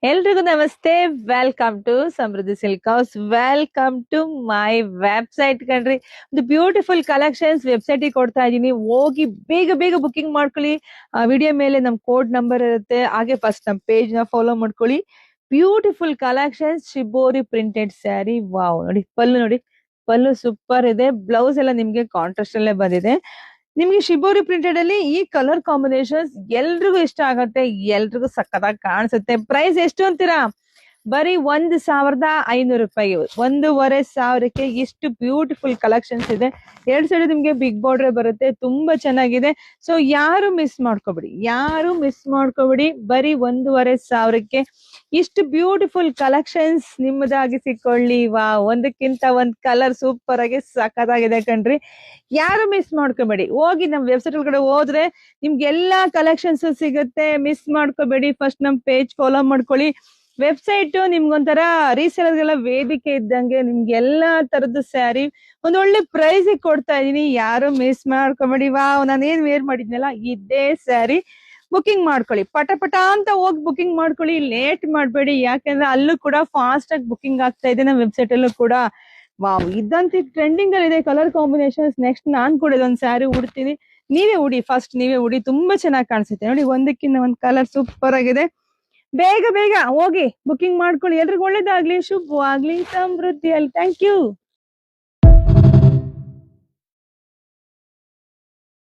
ಎಲ್ರಿಗೂ ನಮಸ್ತೆ. Welcome to Samriddhi silk house. Welcome to my website ಕಣ್ರಿ. ಒಂದು ಬ್ಯೂಟಿಫುಲ್ ಕಲೆಕ್ಷನ್ಸ್ ವೆಬ್ಸೈಟ್ ಕೊಡ್ತಾ ಇದೀನಿ. ಹೋಗಿ ಬೇಗ ಬೇಗ ಬುಕಿಂಗ್ ಮಾಡ್ಕೊಳ್ಳಿ. ವಿಡಿಯೋ ಮೇಲೆ ನಮ್ ಕೋಡ್ ನಂಬರ್ ಇರುತ್ತೆ. ಹಾಗೆ ಫಸ್ಟ್ ನಮ್ ಪೇಜ್ ನ ಫಾಲೋ ಮಾಡ್ಕೊಳ್ಳಿ. Beautiful collections shibori printed sari. Wow, ನೋಡಿ ಪಲ್ಲು, ನೋಡಿ ಪಲ್ಲು ಸೂಪರ್ ಇದೆ. ಬ್ಲೌಸ್ ಎಲ್ಲ ನಿಮ್ಗೆ ಕಾಂಟ್ರಾಸ್ಟ್ ಅಲ್ಲೇ ಬಂದಿದೆ. ನಿಮ್ಗೆ ಶಿಬೋರಿ ಪ್ರಿಂಟೆಡ್ ಅಲ್ಲಿ ಈ ಕಲರ್ ಕಾಂಬಿನೇಷನ್ಸ್ ಎಲ್ರಿಗೂ ಇಷ್ಟ ಆಗತ್ತೆ, ಎಲ್ರಿಗೂ ಸಕ್ಕತ್ತಾಗಿ ಕಾಣಿಸುತ್ತೆ. ಪ್ರೈಸ್ ಎಷ್ಟು ಅಂತೀರಾ? ಬರೀ 1,500 ರೂಪಾಯಿ, 1,500ಕ್ಕೆ ಇಷ್ಟು ಬ್ಯೂಟಿಫುಲ್ ಕಲೆಕ್ಷನ್ಸ್ ಇದೆ. ಎರಡ್ ಸೈಡ್ ನಿಮ್ಗೆ ಬಿಗ್ ಬಾರ್ಡರ್ ಬರುತ್ತೆ, ತುಂಬಾ ಚೆನ್ನಾಗಿದೆ. ಸೊ ಯಾರು ಮಿಸ್ ಮಾಡ್ಕೋಬೇಡಿ, ಬರೀ 1,500ಕ್ಕೆ ಇಷ್ಟು ಬ್ಯೂಟಿಫುಲ್ ಕಲೆಕ್ಷನ್ಸ್ ನಿಮ್ಮದಾಗಿ ಸಿಕ್ಕೊಳ್ಳಿ. ಒಂದಕ್ಕಿಂತ ಒಂದ್ ಕಲರ್ ಸೂಪರ್ ಆಗಿ ಸಕ್ಕತ್ತಾಗಿದೆ ಕಣ್ರಿ. ಯಾರು ಮಿಸ್ ಮಾಡ್ಕೋಬೇಡಿ. ಹೋಗಿ ನಮ್ ವೆಬ್ಸೈಟ್ ಒಳಗಡೆ ಹೋದ್ರೆ ನಿಮ್ಗೆ ಎಲ್ಲಾ ಕಲೆಕ್ಷನ್ಸ್ ಸಿಗುತ್ತೆ. ಮಿಸ್ ಮಾಡ್ಕೋಬೇಡಿ. ಫಸ್ಟ್ ನಮ್ ಪೇಜ್ ಫಾಲೋ ಮಾಡ್ಕೊಳ್ಳಿ. ವೆಬ್ಸೈಟ್ ನಿಮ್ಗೊಂಥರ ರೀಸೇಲರ್ಗೆಲ್ಲ ವೇದಿಕೆ ಇದ್ದಂಗೆ. ನಿಮ್ಗೆ ಎಲ್ಲಾ ತರದ್ದು ಸ್ಯಾರಿ ಒಂದೊಳ್ಳೆ ಪ್ರೈಸ್ ಕೊಡ್ತಾ ಇದೀನಿ. ಯಾರು ಮಿಸ್ ಮಾಡ್ಕೋಬೇಡಿ. ನಾನು ಏನ್ ವೇರ್ ಮಾಡಿದ್ನಲ್ಲ ಇದೇ ಸ್ಯಾರಿ. ಬುಕಿಂಗ್ ಮಾಡ್ಕೊಳ್ಳಿ, ಪಟ ಪಟ ಅಂತ ಹೋಗಿ ಬುಕಿಂಗ್ ಮಾಡ್ಕೊಳ್ಳಿ. ಲೇಟ್ ಮಾಡ್ಬೇಡಿ, ಯಾಕಂದ್ರೆ ಅಲ್ಲೂ ಕೂಡ ಫಾಸ್ಟ್ ಆಗಿ ಬುಕಿಂಗ್ ಆಗ್ತಾ ಇದೆ ನಮ್ಮ ವೆಬ್ಸೈಟ್ ಅಲ್ಲೂ ಕೂಡ. ಇದಂತ ಟ್ರೆಂಡಿಂಗ್ ಅಲ್ಲಿ ಇದೆ ಕಲರ್ ಕಾಂಬಿನೇಷನ್ಸ್. ನೆಕ್ಸ್ಟ್ ನಾನ್ ಕೂಡ ಇದೊಂದ್ ಸ್ಯಾರಿ ಉಡ್ತೀನಿ. ನೀವೇ ಉಡಿ, ತುಂಬಾ ಚೆನ್ನಾಗಿ ಕಾಣಿಸುತ್ತೆ. ನೋಡಿ, ಒಂದಕ್ಕಿಂತ ಒಂದ್ ಕಲರ್ ಸೂಪರ್ ಆಗಿದೆ. ಬೇಗ ಬೇಗ ಹೋಗಿ ಬುಕಿಂಗ್ ಮಾಡ್ಕೊಳ್ಳಿ. ಎಲ್ರಿಗೂ ಒಳ್ಳೇದಾಗ್ಲಿ, ಶುಭವಾಗ್ಲಿ, ಸಮೃದ್ಧಿಯಲ್ಲಿ. Thank you.